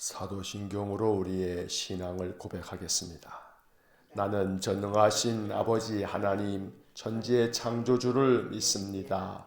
사도신경으로 우리의 신앙을 고백하겠습니다. 나는 전능하신 아버지 하나님 천지의 창조주를 믿습니다.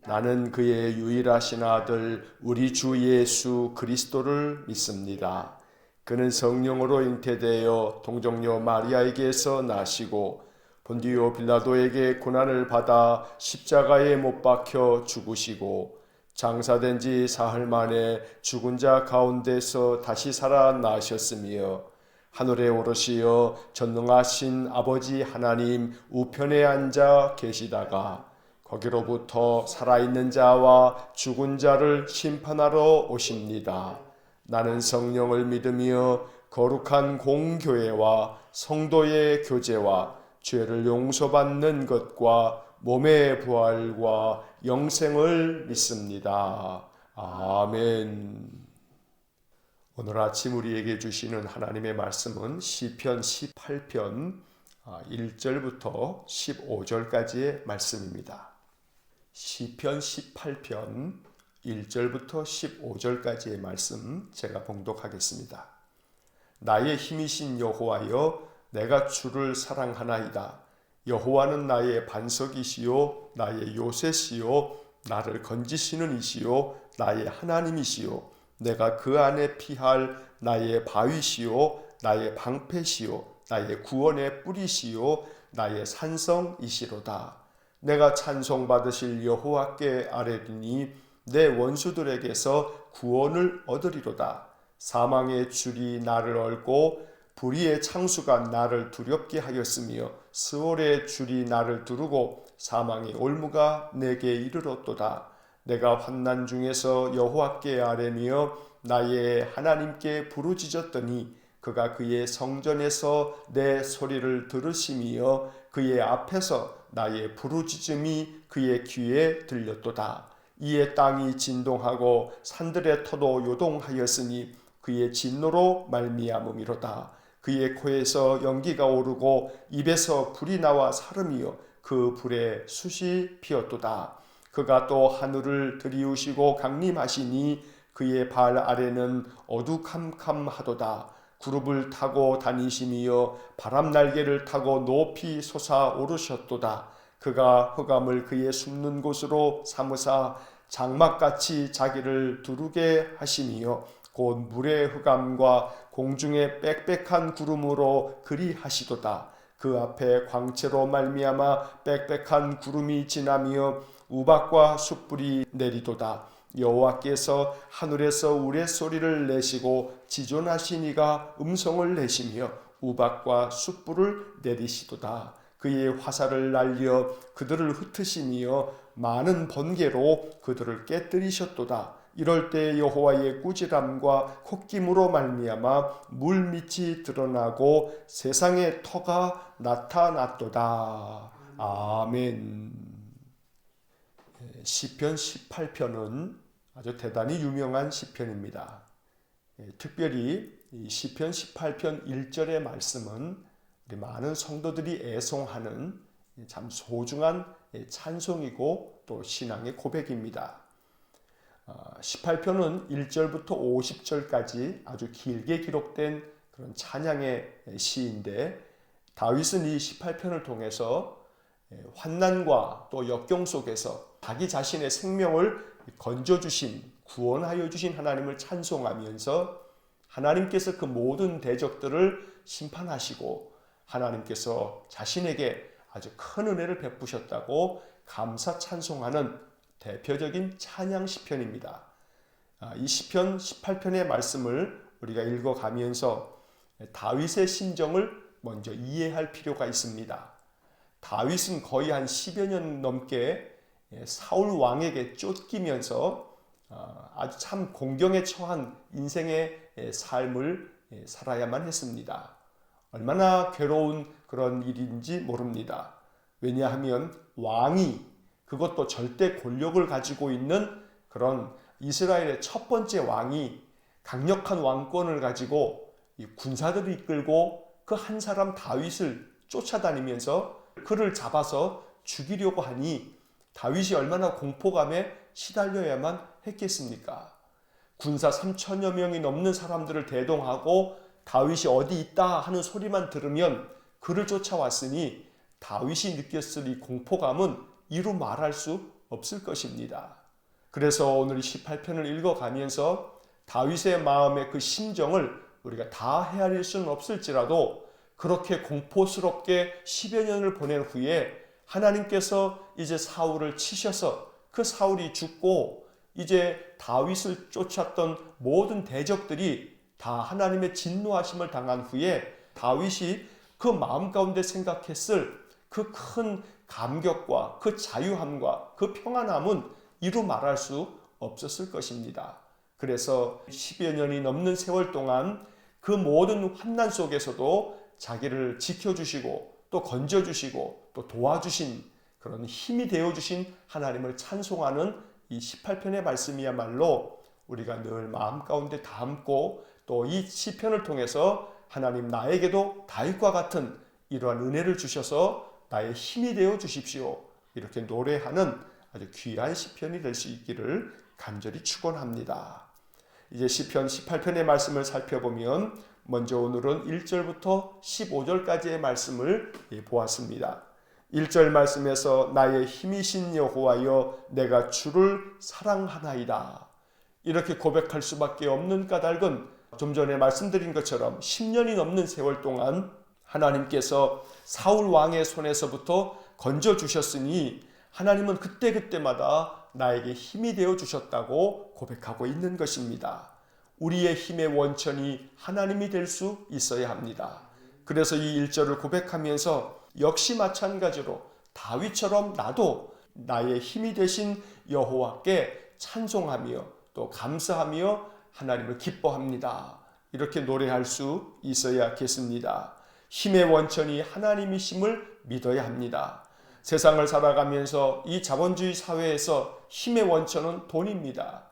나는 그의 유일하신 아들 우리 주 예수 그리스도를 믿습니다. 그는 성령으로 잉태되어 동정녀 마리아에게서 나시고 본디오 빌라도에게 고난을 받아 십자가에 못 박혀 죽으시고 장사된 지 사흘 만에 죽은 자 가운데서 다시 살아나셨으며 하늘에 오르시어 전능하신 아버지 하나님 우편에 앉아 계시다가 거기로부터 살아있는 자와 죽은 자를 심판하러 오십니다. 나는 성령을 믿으며 거룩한 공교회와 성도의 교제와 죄를 용서받는 것과 몸의 부활과 영생을 믿습니다. 아멘. 오늘 아침 우리에게 주시는 하나님의 말씀은 시편 18편 1절부터 15절까지의 말씀입니다. 시편 18편 1절부터 15절까지의 말씀 제가 봉독하겠습니다. 나의 힘이신 여호와여, 내가 주를 사랑하나이다. 여호와는 나의 반석이시요 나의 요새시요 나를 건지시는 이시요 나의 하나님이시요 내가 그 안에 피할 나의 바위시요 나의 방패시요 나의 구원의 뿌리시요 나의 산성이시로다. 내가 찬송받으실 여호와께 아뢰리니 내 원수들에게서 구원을 얻으리로다. 사망의 줄이 나를 얽고 불의의 창수가 나를 두렵게 하였으며 스올의 줄이 나를 두르고 사망의 올무가 내게 이르렀도다. 내가 환난 중에서 여호와께 아뢰며 나의 하나님께 부르짖었더니 그가 그의 성전에서 내 소리를 들으시며 그의 앞에서 나의 부르짖음이 그의 귀에 들렸도다. 이에 땅이 진동하고 산들의 터도 요동하였으니 그의 진노로 말미암음이로다. 그의 코에서 연기가 오르고 입에서 불이 나와 사름이요 그 불에 숯이 피었도다. 그가 또 하늘을 들이우시고 강림하시니 그의 발 아래는 어두캄캄하도다. 구름을 타고 다니시며 바람 날개를 타고 높이 솟아오르셨도다. 그가 흑암을 그의 숨는 곳으로 삼으사 장막같이 자기를 두르게 하시며 곧 물의 흑암과 공중의 빽빽한 구름으로 그리하시도다. 그 앞에 광채로 말미암아 빽빽한 구름이 지나며 우박과 숯불이 내리도다. 여호와께서 하늘에서 우레소리를 내시고 지존하시니가 음성을 내시며 우박과 숯불을 내리시도다. 그의 화살을 날려 그들을 흩으시며 많은 번개로 그들을 깨뜨리셨도다. 이럴 때 여호와의 꾸지람과 콧김으로 말미암아 물밑이 드러나고 세상의 터가 나타났도다. 아멘. 시편 18편은 아주 대단히 유명한 시편입니다. 특별히 이 시편 18편 1절의 말씀은 우리 많은 성도들이 애송하는 참 소중한 찬송이고 또 신앙의 고백입니다. 18편은 1절부터 50절까지 아주 길게 기록된 그런 찬양의 시인데 다윗은 이 18편을 통해서 환난과 또 역경 속에서 자기 자신의 생명을 건져주신, 구원하여 주신 하나님을 찬송하면서 하나님께서 그 모든 대적들을 심판하시고 하나님께서 자신에게 아주 큰 은혜를 베푸셨다고 감사 찬송하는 대표적인 찬양 시편입니다. 이 시편 18편의 말씀을 우리가 읽어가면서 다윗의 심정을 먼저 이해할 필요가 있습니다. 다윗은 거의 한 10여 년 넘게 사울 왕에게 쫓기면서 아주 참 공경에 처한 인생의 삶을 살아야만 했습니다. 얼마나 괴로운 그런 일인지 모릅니다. 왜냐하면 왕이, 그것도 절대 권력을 가지고 있는 그런 이스라엘의 첫 번째 왕이 강력한 왕권을 가지고 군사들을 이끌고 그 한 사람 다윗을 쫓아다니면서 그를 잡아서 죽이려고 하니 다윗이 얼마나 공포감에 시달려야만 했겠습니까? 군사 3천여 명이 넘는 사람들을 대동하고 다윗이 어디 있다 하는 소리만 들으면 그를 쫓아왔으니 다윗이 느꼈을 이 공포감은 이루 말할 수 없을 것입니다. 그래서 오늘 18편을 읽어가면서 다윗의 마음의 그 심정을 우리가 다 헤아릴 수는 없을지라도 그렇게 공포스럽게 10여 년을 보낸 후에 하나님께서 이제 사울을 치셔서 그 사울이 죽고 이제 다윗을 쫓았던 모든 대적들이 다 하나님의 진노하심을 당한 후에 다윗이 그 마음 가운데 생각했을 그 큰 감격과 그 자유함과 그 평안함은 이루 말할 수 없었을 것입니다. 그래서 10여 년이 넘는 세월 동안 그 모든 환난 속에서도 자기를 지켜주시고 또 건져주시고 또 도와주신 그런 힘이 되어주신 하나님을 찬송하는 이 18편의 말씀이야말로 우리가 늘 마음 가운데 담고 또 이 시편을 통해서 하나님 나에게도 다윗과 같은 이러한 은혜를 주셔서 나의 힘이 되어 주십시오. 이렇게 노래하는 아주 귀한 시편이 될 수 있기를 간절히 축원합니다. 이제 시편 18편의 말씀을 살펴보면 먼저 오늘은 1절부터 15절까지의 말씀을 보았습니다. 1절 말씀에서 나의 힘이신 여호와여 내가 주를 사랑하나이다. 이렇게 고백할 수밖에 없는 까닭은 좀 전에 말씀드린 것처럼 10년이 넘는 세월 동안 하나님께서 사울 왕의 손에서부터 건져주셨으니 하나님은 그때그때마다 나에게 힘이 되어 주셨다고 고백하고 있는 것입니다. 우리의 힘의 원천이 하나님이 될 수 있어야 합니다. 그래서 이 1절을 고백하면서 역시 마찬가지로 다윗처럼 나도 나의 힘이 되신 여호와께 찬송하며 또 감사하며 하나님을 기뻐합니다. 이렇게 노래할 수 있어야겠습니다. 힘의 원천이 하나님이심을 믿어야 합니다. 세상을 살아가면서 이 자본주의 사회에서 힘의 원천은 돈입니다.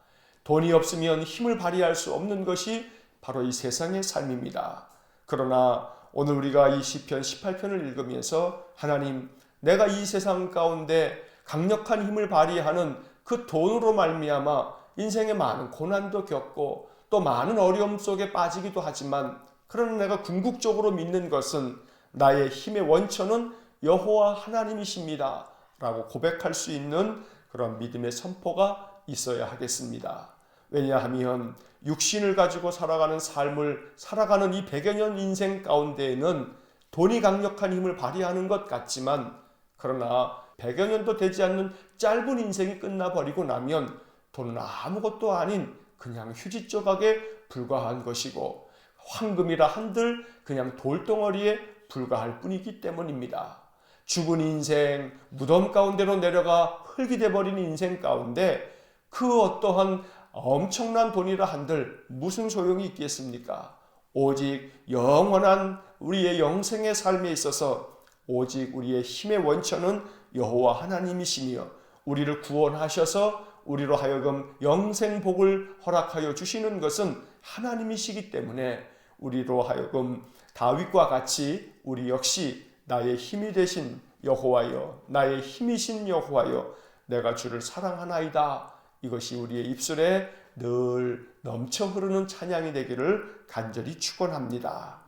돈이 없으면 힘을 발휘할 수 없는 것이 바로 이 세상의 삶입니다. 그러나 오늘 우리가 이 시편 18편을 읽으면서 하나님, 내가 이 세상 가운데 강력한 힘을 발휘하는 그 돈으로 말미암아 인생에 많은 고난도 겪고 또 많은 어려움 속에 빠지기도 하지만 그러나 내가 궁극적으로 믿는 것은 나의 힘의 원천은 여호와 하나님이십니다. 라고 고백할 수 있는 그런 믿음의 선포가 있어야 하겠습니다. 왜냐하면 육신을 가지고 살아가는 삶을 살아가는 이 100여 년 인생 가운데에는 돈이 강력한 힘을 발휘하는 것 같지만 그러나 100여 년도 되지 않는 짧은 인생이 끝나버리고 나면 돈은 아무것도 아닌 그냥 휴지 조각에 불과한 것이고 황금이라 한들 그냥 돌덩어리에 불과할 뿐이기 때문입니다. 죽은 인생, 무덤 가운데로 내려가 흙이 돼버린 인생 가운데 그 어떠한 엄청난 돈이라 한들 무슨 소용이 있겠습니까? 오직 영원한 우리의 영생의 삶에 있어서 오직 우리의 힘의 원천은 여호와 하나님이시며 우리를 구원하셔서 우리로 하여금 영생복을 허락하여 주시는 것은 하나님이시기 때문에 우리로 하여금 다윗과 같이 우리 역시 나의 힘이 되신 여호와여, 나의 힘이신 여호와여, 내가 주를 사랑하나이다. 이것이 우리의 입술에 늘 넘쳐 흐르는 찬양이 되기를 간절히 축원합니다.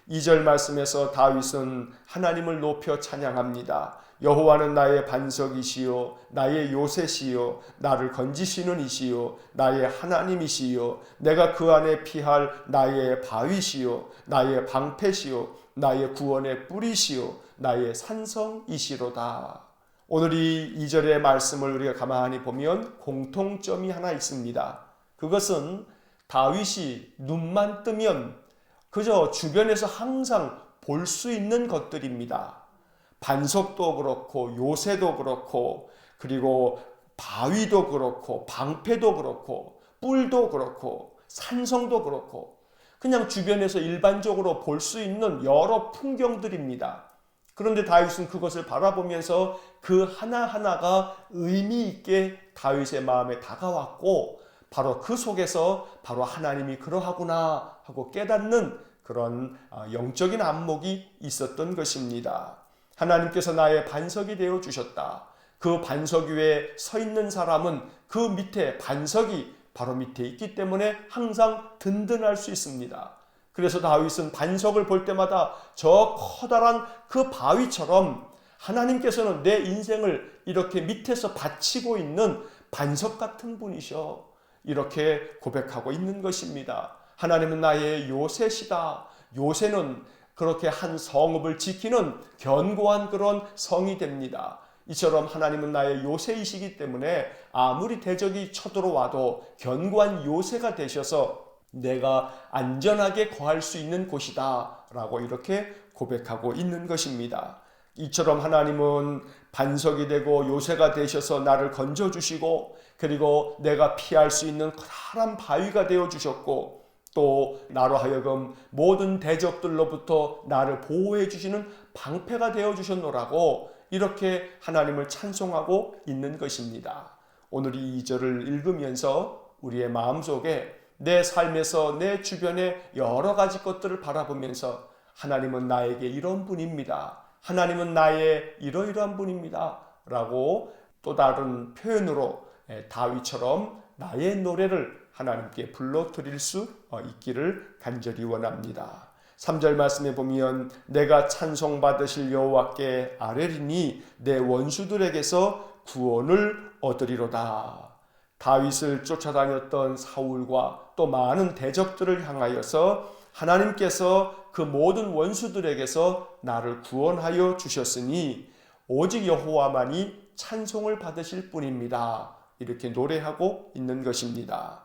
2절 말씀에서 다윗은 하나님을 높여 찬양합니다. 여호와는 나의 반석이시요 나의 요새시요 나를 건지시는 이시요 나의 하나님이시요 내가 그 안에 피할 나의 바위시요 나의 방패시요 나의 구원의 뿌리시요 나의 산성이시로다. 오늘 이 2절의 말씀을 우리가 가만히 보면 공통점이 하나 있습니다. 그것은 다윗이 눈만 뜨면 그저 주변에서 항상 볼 수 있는 것들입니다. 반석도 그렇고 요새도 그렇고 그리고 바위도 그렇고 방패도 그렇고 뿔도 그렇고 산성도 그렇고 그냥 주변에서 일반적으로 볼 수 있는 여러 풍경들입니다. 그런데 다윗은 그것을 바라보면서 그 하나하나가 의미 있게 다윗의 마음에 다가왔고 바로 그 속에서 바로 하나님이 그러하구나 하고 깨닫는 그런 영적인 안목이 있었던 것입니다. 하나님께서 나의 반석이 되어 주셨다. 그 반석 위에 서 있는 사람은 그 밑에 반석이 바로 밑에 있기 때문에 항상 든든할 수 있습니다. 그래서 다윗은 반석을 볼 때마다 저 커다란 그 바위처럼 하나님께서는 내 인생을 이렇게 밑에서 받치고 있는 반석 같은 분이셔, 이렇게 고백하고 있는 것입니다. 하나님은 나의 요새시다. 요새는 그렇게 한 성읍을 지키는 견고한 그런 성이 됩니다. 이처럼 하나님은 나의 요새이시기 때문에 아무리 대적이 쳐들어와도 견고한 요새가 되셔서 내가 안전하게 거할 수 있는 곳이다 라고 이렇게 고백하고 있는 것입니다. 이처럼 하나님은 반석이 되고 요새가 되셔서 나를 건져주시고, 그리고 내가 피할 수 있는 커다란 바위가 되어주셨고, 또 나로 하여금 모든 대적들로부터 나를 보호해 주시는 방패가 되어주셨노라고 이렇게 하나님을 찬송하고 있는 것입니다. 오늘 이 2절을 읽으면서 우리의 마음속에 내 삶에서 내 주변의 여러 가지 것들을 바라보면서 하나님은 나에게 이런 분입니다, 하나님은 나의 이러이러한 분입니다 라고 또 다른 표현으로 다윗처럼 나의 노래를 하나님께 불러드릴 수 있기를 간절히 원합니다. 3절 말씀에 보면 내가 찬송받으실 여호와께 아뢰리니 내 원수들에게서 구원을 얻으리로다. 다윗을 쫓아다녔던 사울과 또 많은 대적들을 향하여서 하나님께서 그 모든 원수들에게서 나를 구원하여 주셨으니 오직 여호와만이 찬송을 받으실 뿐입니다. 이렇게 노래하고 있는 것입니다.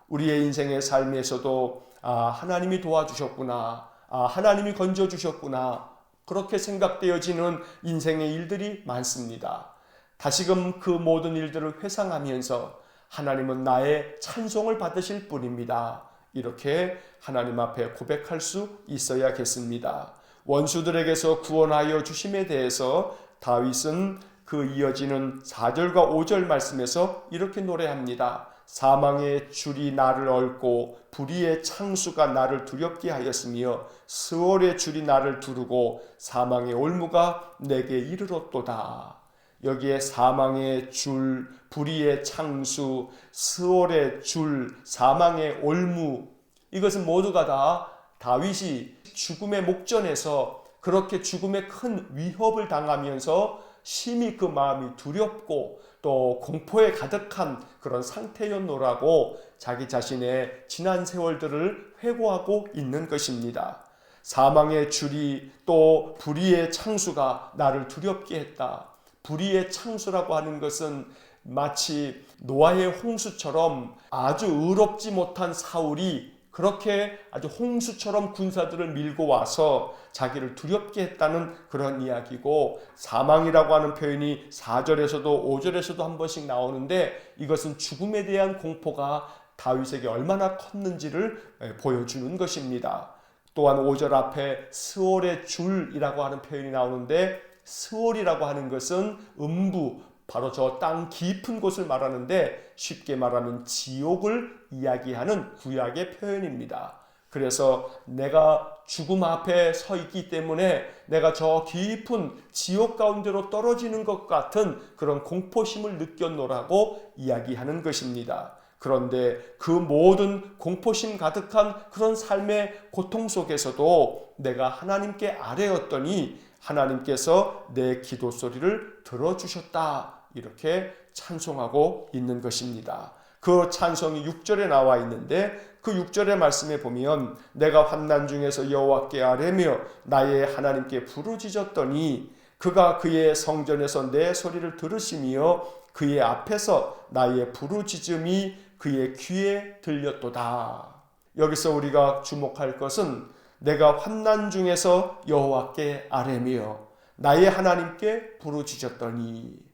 우리의 인생의 삶에서도 하나님이 도와주셨구나, 하나님이 건져주셨구나, 그렇게 생각되어지는 인생의 일들이 많습니다. 다시금 그 모든 일들을 회상하면서 하나님은 나의 찬송을 받으실 분입니다, 이렇게 하나님 앞에 고백할 수 있어야겠습니다. 원수들에게서 구원하여 주심에 대해서 다윗은 그 이어지는 4절과 5절 말씀에서 이렇게 노래합니다. 사망의 줄이 나를 얽고 불의의 창수가 나를 두렵게 하였으며 스월의 줄이 나를 두르고 사망의 올무가 내게 이르렀도다. 여기에 사망의 줄, 불의의 창수, 스월의 줄, 사망의 올무, 이것은 모두가 다 다윗이 죽음의 목전에서 그렇게 죽음의 큰 위협을 당하면서 심히 그 마음이 두렵고 또 공포에 가득한 그런 상태였노라고 자기 자신의 지난 세월들을 회고하고 있는 것입니다. 사망의 줄이 또 불의의 창수가 나를 두렵게 했다. 불의의 창수라고 하는 것은 마치 노아의 홍수처럼 아주 의롭지 못한 사울이 그렇게 아주 홍수처럼 군사들을 밀고 와서 자기를 두렵게 했다는 그런 이야기고, 사망이라고 하는 표현이 4절에서도 5절에서도 한 번씩 나오는데 이것은 죽음에 대한 공포가 다윗에게 얼마나 컸는지를 보여주는 것입니다. 또한 5절 앞에 스월의 줄이라고 하는 표현이 나오는데, 스월이라고 하는 것은 음부, 바로 저 땅 깊은 곳을 말하는데 쉽게 말하면 지옥을 이야기하는 구약의 표현입니다. 그래서 내가 죽음 앞에 서 있기 때문에 내가 저 깊은 지옥 가운데로 떨어지는 것 같은 그런 공포심을 느꼈노라고 이야기하는 것입니다. 그런데 그 모든 공포심 가득한 그런 삶의 고통 속에서도 내가 하나님께 아뢰었더니 하나님께서 내 기도 소리를 들어주셨다, 이렇게 찬송하고 있는 것입니다. 그 찬송이 6절에 나와 있는데 그 6절의 말씀에 보면 내가 환난 중에서 여호와께 아뢰며 나의 하나님께 부르짖었더니 그가 그의 성전에서 내 소리를 들으시며 그의 앞에서 나의 부르짖음이 그의 귀에 들렸도다. 여기서 우리가 주목할 것은 내가 환난 중에서 여호와께 아뢰며 나의 하나님께 부르짖었더니,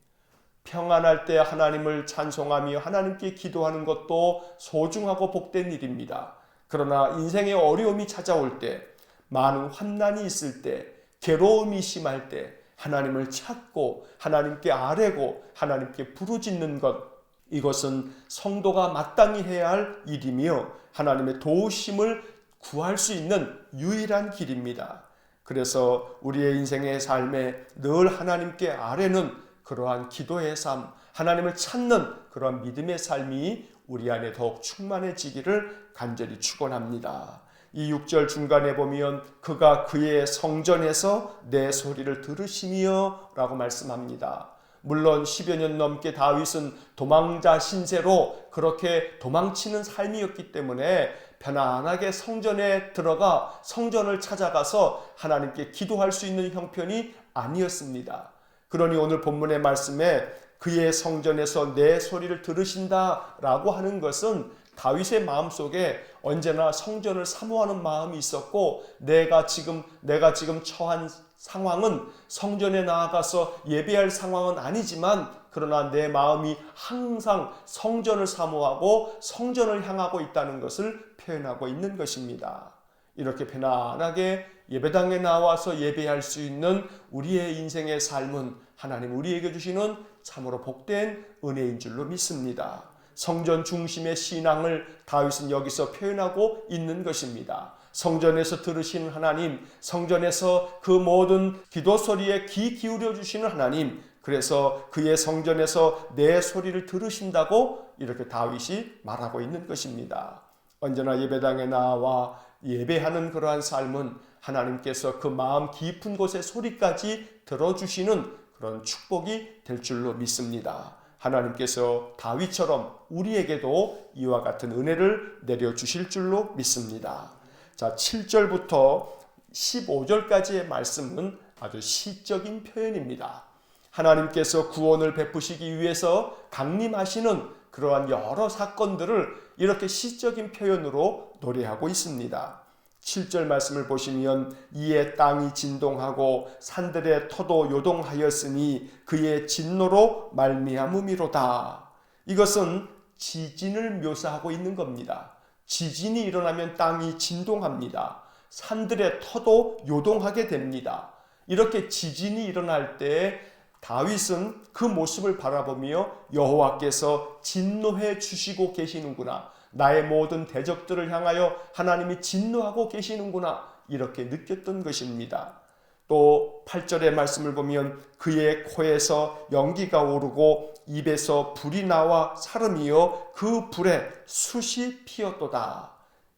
평안할 때 하나님을 찬송하며 하나님께 기도하는 것도 소중하고 복된 일입니다. 그러나 인생의 어려움이 찾아올 때, 많은 환난이 있을 때, 괴로움이 심할 때 하나님을 찾고 하나님께 아뢰고 하나님께 부르짖는 것, 이것은 성도가 마땅히 해야 할 일이며 하나님의 도우심을 구할 수 있는 유일한 길입니다. 그래서 우리의 인생의 삶에 늘 하나님께 아뢰는 그러한 기도의 삶, 하나님을 찾는 그러한 믿음의 삶이 우리 안에 더욱 충만해지기를 간절히 축원합니다. 이 6절 중간에 보면 그가 그의 성전에서 내 소리를 들으시며 라고 말씀합니다. 물론 10여 년 넘게 다윗은 도망자 신세로 그렇게 도망치는 삶이었기 때문에 편안하게 성전에 들어가 성전을 찾아가서 하나님께 기도할 수 있는 형편이 아니었습니다. 그러니 오늘 본문의 말씀에 그의 성전에서 내 소리를 들으신다 라고 하는 것은 다윗의 마음속에 언제나 성전을 사모하는 마음이 있었고 내가 지금 처한 상황은 성전에 나아가서 예배할 상황은 아니지만 그러나 내 마음이 항상 성전을 사모하고 성전을 향하고 있다는 것을 표현하고 있는 것입니다. 이렇게 편안하게 예배당에 나와서 예배할 수 있는 우리의 인생의 삶은 하나님 우리에게 주시는 참으로 복된 은혜인 줄로 믿습니다. 성전 중심의 신앙을 다윗은 여기서 표현하고 있는 것입니다. 성전에서 들으시는 하나님, 성전에서 그 모든 기도 소리에 귀 기울여 주시는 하나님, 그래서 그의 성전에서 내 소리를 들으신다고 이렇게 다윗이 말하고 있는 것입니다. 언제나 예배당에 나와 예배하는 그러한 삶은 하나님께서 그 마음 깊은 곳의 소리까지 들어주시는 그런 축복이 될 줄로 믿습니다. 하나님께서 다윗처럼 우리에게도 이와 같은 은혜를 내려주실 줄로 믿습니다. 자, 7절부터 15절까지의 말씀은 아주 시적인 표현입니다. 하나님께서 구원을 베푸시기 위해서 강림하시는 그러한 여러 사건들을 이렇게 시적인 표현으로 노래하고 있습니다. 7절 말씀을 보시면 이에 땅이 진동하고 산들의 터도 요동하였으니 그의 진노로 말미암음이로다. 이것은 지진을 묘사하고 있는 겁니다. 지진이 일어나면 땅이 진동합니다. 산들의 터도 요동하게 됩니다. 이렇게 지진이 일어날 때 다윗은 그 모습을 바라보며 여호와께서 진노해 주시고 계시는구나. 나의 모든 대적들을 향하여 하나님이 진노하고 계시는구나 이렇게 느꼈던 것입니다. 또 8절의 말씀을 보면 그의 코에서 연기가 오르고 입에서 불이 나와 사름이요 그 불에 숯이 피었도다.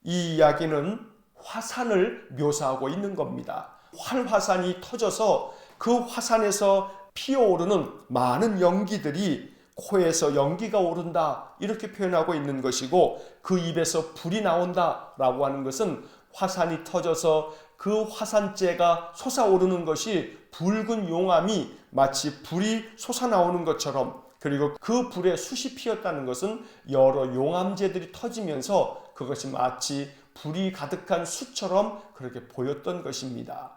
이 이야기는 화산을 묘사하고 있는 겁니다. 활화산이 터져서 그 화산에서 피어오르는 많은 연기들이 코에서 연기가 오른다 이렇게 표현하고 있는 것이고 그 입에서 불이 나온다 라고 하는 것은 화산이 터져서 그 화산재가 솟아오르는 것이 붉은 용암이 마치 불이 솟아나오는 것처럼 그리고 그 불에 숯이 피었다는 것은 여러 용암재들이 터지면서 그것이 마치 불이 가득한 숯처럼 그렇게 보였던 것입니다.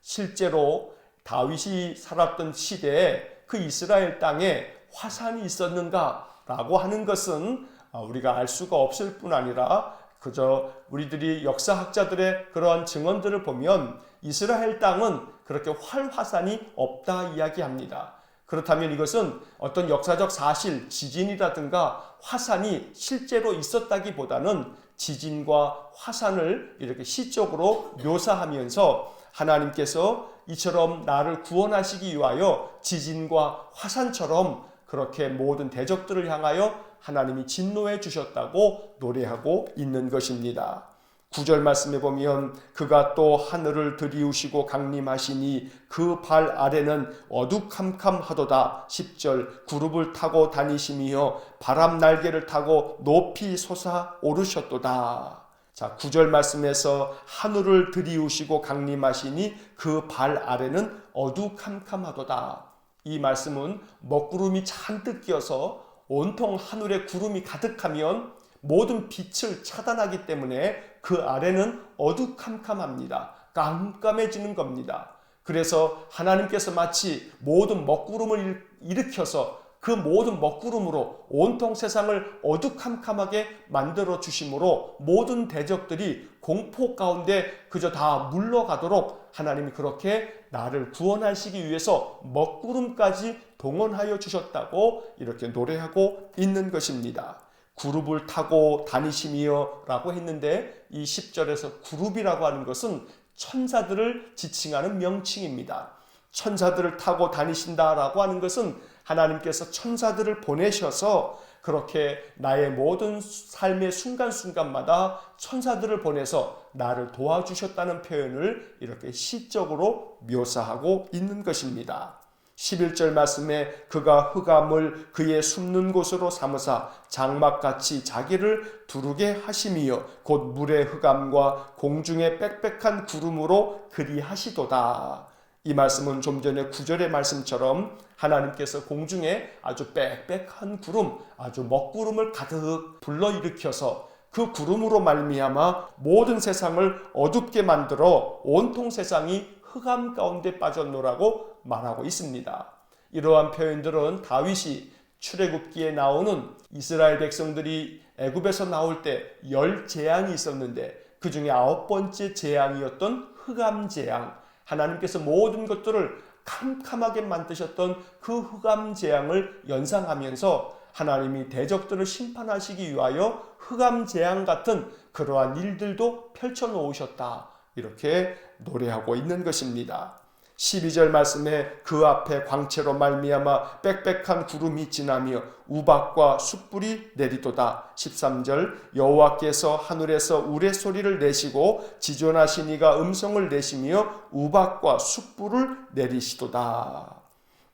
실제로 다윗이 살았던 시대에 그 이스라엘 땅에 화산이 있었는가라고 하는 것은 우리가 알 수가 없을 뿐 아니라 그저 우리들이 역사학자들의 그러한 증언들을 보면 이스라엘 땅은 그렇게 활화산이 없다 이야기합니다. 그렇다면 이것은 어떤 역사적 사실, 지진이라든가 화산이 실제로 있었다기보다는 지진과 화산을 이렇게 시적으로 묘사하면서 하나님께서 이처럼 나를 구원하시기 위하여 지진과 화산처럼 그렇게 모든 대적들을 향하여 하나님이 진노해 주셨다고 노래하고 있는 것입니다. 9절 말씀에 보면 그가 또 하늘을 들이우시고 강림하시니 그 발 아래는 어두캄캄하도다. 10절 구룹을 타고 다니시며 바람 날개를 타고 높이 솟아 오르셨도다. 자, 9절 말씀에서 하늘을 들이우시고 강림하시니 그 발 아래는 어두캄캄하도다. 이 말씀은 먹구름이 잔뜩 끼어서 온통 하늘에 구름이 가득하면 모든 빛을 차단하기 때문에 그 아래는 어두캄캄합니다. 깜깜해지는 겁니다. 그래서 하나님께서 마치 모든 먹구름을 일으켜서 그 모든 먹구름으로 온통 세상을 어두캄캄하게 만들어 주심으로 모든 대적들이 공포 가운데 그저 다 물러가도록 하나님이 그렇게 나를 구원하시기 위해서 먹구름까지 동원하여 주셨다고 이렇게 노래하고 있는 것입니다. 구룹을 타고 다니시며 라고 했는데 이 10절에서 구룹이라고 하는 것은 천사들을 지칭하는 명칭입니다. 천사들을 타고 다니신다라고 하는 것은 하나님께서 천사들을 보내셔서 그렇게 나의 모든 삶의 순간순간마다 천사들을 보내서 나를 도와주셨다는 표현을 이렇게 시적으로 묘사하고 있는 것입니다. 11절 말씀에 그가 흑암을 그의 숨는 곳으로 삼으사 장막같이 자기를 두르게 하심이요 곧 물의 흑암과 공중의 빽빽한 구름으로 그리하시도다. 이 말씀은 좀 전에 9절의 말씀처럼 하나님께서 공중에 아주 빽빽한 구름, 아주 먹구름을 가득 불러일으켜서 그 구름으로 말미암아 모든 세상을 어둡게 만들어 온통 세상이 흑암 가운데 빠졌노라고 말하고 있습니다. 이러한 표현들은 다윗이 출애굽기에 나오는 이스라엘 백성들이 애굽에서 나올 때 10재앙이 있었는데 그 중에 9번째 재앙이었던 흑암 재앙, 하나님께서 모든 것들을 캄캄하게 만드셨던 그 흑암 재앙을 연상하면서 하나님이 대적들을 심판하시기 위하여 흑암 재앙 같은 그러한 일들도 펼쳐놓으셨다. 이렇게 노래하고 있는 것입니다. 12절 말씀에 그 앞에 광채로 말미암아 빽빽한 구름이 지나며 우박과 숯불이 내리도다. 13절 여호와께서 하늘에서 우레소리를 내시고 지존하신 이가 음성을 내시며 우박과 숯불을 내리시도다.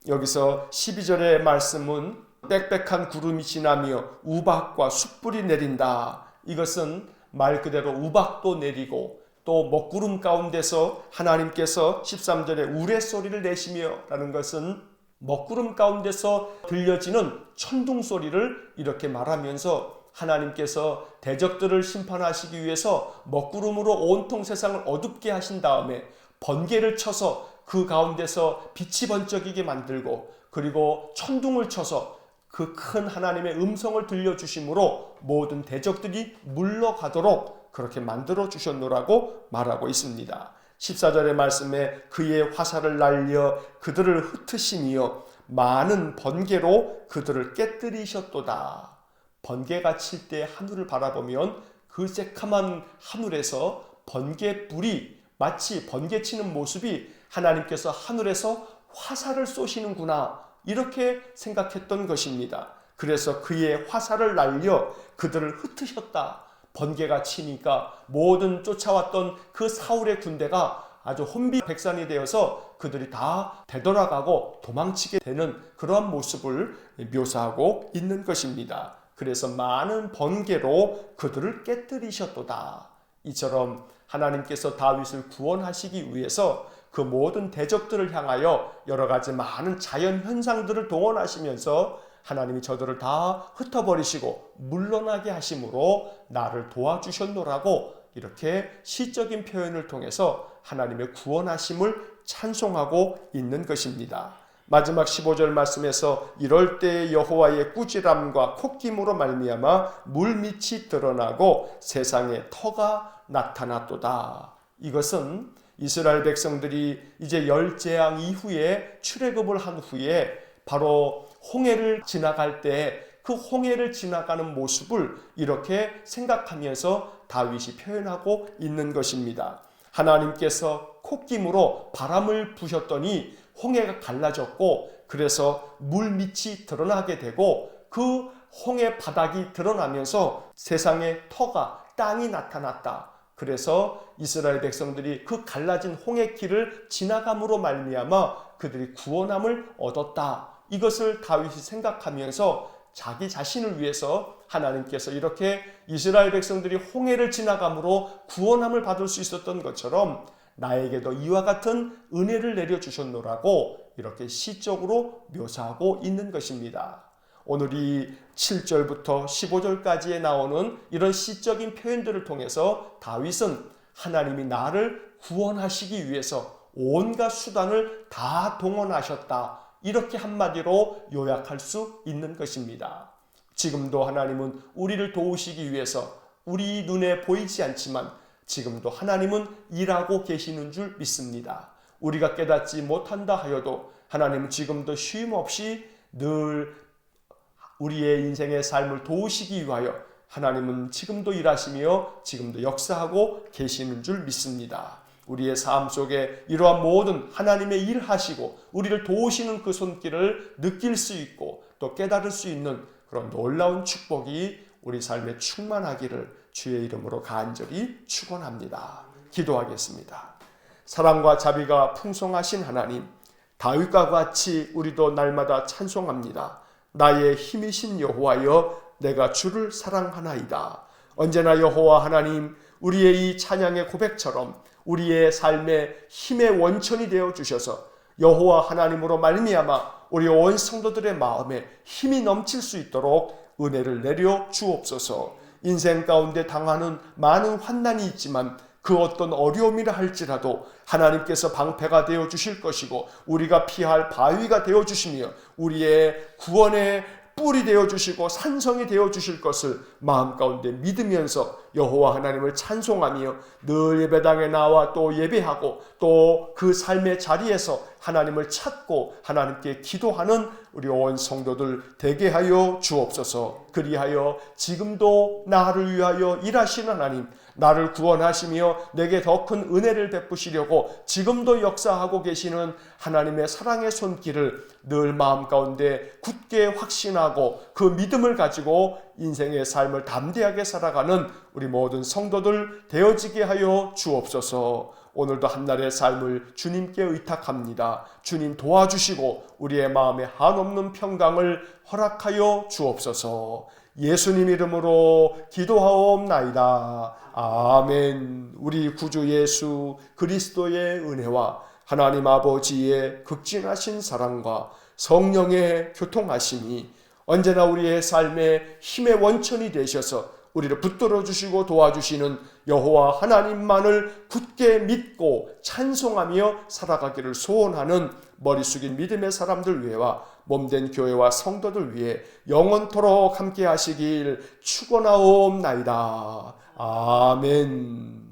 여기서 12절의 말씀은 빽빽한 구름이 지나며 우박과 숯불이 내린다. 이것은 말 그대로 우박도 내리고 또 먹구름 가운데서 하나님께서 13절에 우레소리를 내시며 라는 것은 먹구름 가운데서 들려지는 천둥소리를 이렇게 말하면서 하나님께서 대적들을 심판하시기 위해서 먹구름으로 온통 세상을 어둡게 하신 다음에 번개를 쳐서 그 가운데서 빛이 번쩍이게 만들고 그리고 천둥을 쳐서 그 큰 하나님의 음성을 들려주심으로 모든 대적들이 물러가도록 그렇게 만들어 주셨노라고 말하고 있습니다. 14절의 말씀에 그의 화살을 날려 그들을 흩으시며 많은 번개로 그들을 깨뜨리셨도다. 번개가 칠 때 하늘을 바라보면 그 새카만 하늘에서 번개불이 마치 번개 치는 모습이 하나님께서 하늘에서 화살을 쏘시는구나 이렇게 생각했던 것입니다. 그래서 그의 화살을 날려 그들을 흩으셨다. 번개가 치니까 모든 쫓아왔던 그 사울의 군대가 아주 혼비백산이 되어서 그들이 다 되돌아가고 도망치게 되는 그러한 모습을 묘사하고 있는 것입니다. 그래서 많은 번개로 그들을 깨뜨리셨도다. 이처럼 하나님께서 다윗을 구원하시기 위해서 그 모든 대적들을 향하여 여러 가지 많은 자연 현상들을 동원하시면서 하나님이 저들을 다 흩어버리시고 물러나게 하심으로 나를 도와주셨노라고 이렇게 시적인 표현을 통해서 하나님의 구원하심을 찬송하고 있는 것입니다. 마지막 15절 말씀에서 이럴 때 여호와의 꾸지람과 콧김으로 말미암아 물밑이 드러나고 세상에 터가 나타났도다. 이것은 이스라엘 백성들이 이제 10재앙 이후에 출애굽을 한 후에 바로 홍해를 지나갈 때 그 홍해를 지나가는 모습을 이렇게 생각하면서 다윗이 표현하고 있는 것입니다. 하나님께서 콧김으로 바람을 부셨더니 홍해가 갈라졌고 그래서 물밑이 드러나게 되고 그 홍해 바닥이 드러나면서 세상에 터가 땅이 나타났다. 그래서 이스라엘 백성들이 그 갈라진 홍해길을 지나감으로 말미암아 그들이 구원함을 얻었다. 이것을 다윗이 생각하면서 자기 자신을 위해서 하나님께서 이렇게 이스라엘 백성들이 홍해를 지나감으로 구원함을 받을 수 있었던 것처럼 나에게도 이와 같은 은혜를 내려주셨노라고 이렇게 시적으로 묘사하고 있는 것입니다. 오늘 이 7절부터 15절까지에 나오는 이런 시적인 표현들을 통해서 다윗은 하나님이 나를 구원하시기 위해서 온갖 수단을 다 동원하셨다. 이렇게 한마디로 요약할 수 있는 것입니다. 지금도 하나님은 우리를 도우시기 위해서 우리 눈에 보이지 않지만 지금도 하나님은 일하고 계시는 줄 믿습니다. 우리가 깨닫지 못한다 하여도 하나님은 지금도 쉼 없이 늘 우리의 인생의 삶을 도우시기 위하여 하나님은 지금도 일하시며 지금도 역사하고 계시는 줄 믿습니다. 우리의 삶 속에 이러한 모든 하나님의 일하시고 우리를 도우시는 그 손길을 느낄 수 있고 또 깨달을 수 있는 그런 놀라운 축복이 우리 삶에 충만하기를 주의 이름으로 간절히 축원합니다. 기도하겠습니다. 사랑과 자비가 풍성하신 하나님, 다윗과 같이 우리도 날마다 찬송합니다. 나의 힘이신 여호와여, 내가 주를 사랑하나이다. 언제나 여호와 하나님, 우리의 이 찬양의 고백처럼 우리의 삶의 힘의 원천이 되어 주셔서 여호와 하나님으로 말미암아 우리 온 성도들의 마음에 힘이 넘칠 수 있도록 은혜를 내려 주옵소서. 인생 가운데 당하는 많은 환난이 있지만 그 어떤 어려움이라 할지라도 하나님께서 방패가 되어 주실 것이고 우리가 피할 바위가 되어 주시며 우리의 구원의 뿔이 되어 주시고 산성이 되어 주실 것을 마음 가운데 믿으면서 여호와 하나님을 찬송하며 늘 예배당에 나와 또 예배하고 또 그 삶의 자리에서 하나님을 찾고 하나님께 기도하는 우리 온 성도들 되게 하여 주옵소서. 그리하여 지금도 나를 위하여 일하시는 하나님, 나를 구원하시며 내게 더 큰 은혜를 베푸시려고 지금도 역사하고 계시는 하나님의 사랑의 손길을 늘 마음 가운데 굳게 확신하고 그 믿음을 가지고 인생의 삶을 담대하게 살아가는 우리 모든 성도들 되어지게 하여 주옵소서. 오늘도 한날의 삶을 주님께 의탁합니다. 주님 도와주시고 우리의 마음에 한없는 평강을 허락하여 주옵소서. 예수님 이름으로 기도하옵나이다. 아멘. 우리 구주 예수 그리스도의 은혜와 하나님 아버지의 극진하신 사랑과 성령의 교통하심이 언제나 우리의 삶의 힘의 원천이 되셔서 우리를 붙들어 주시고 도와주시는 여호와 하나님만을 굳게 믿고 찬송하며 살아가기를 소원하는 머리 숙인 믿음의 사람들 위해와 몸된 교회와 성도들 위해 영원토록 함께 하시길 축원하옵나이다. 아멘.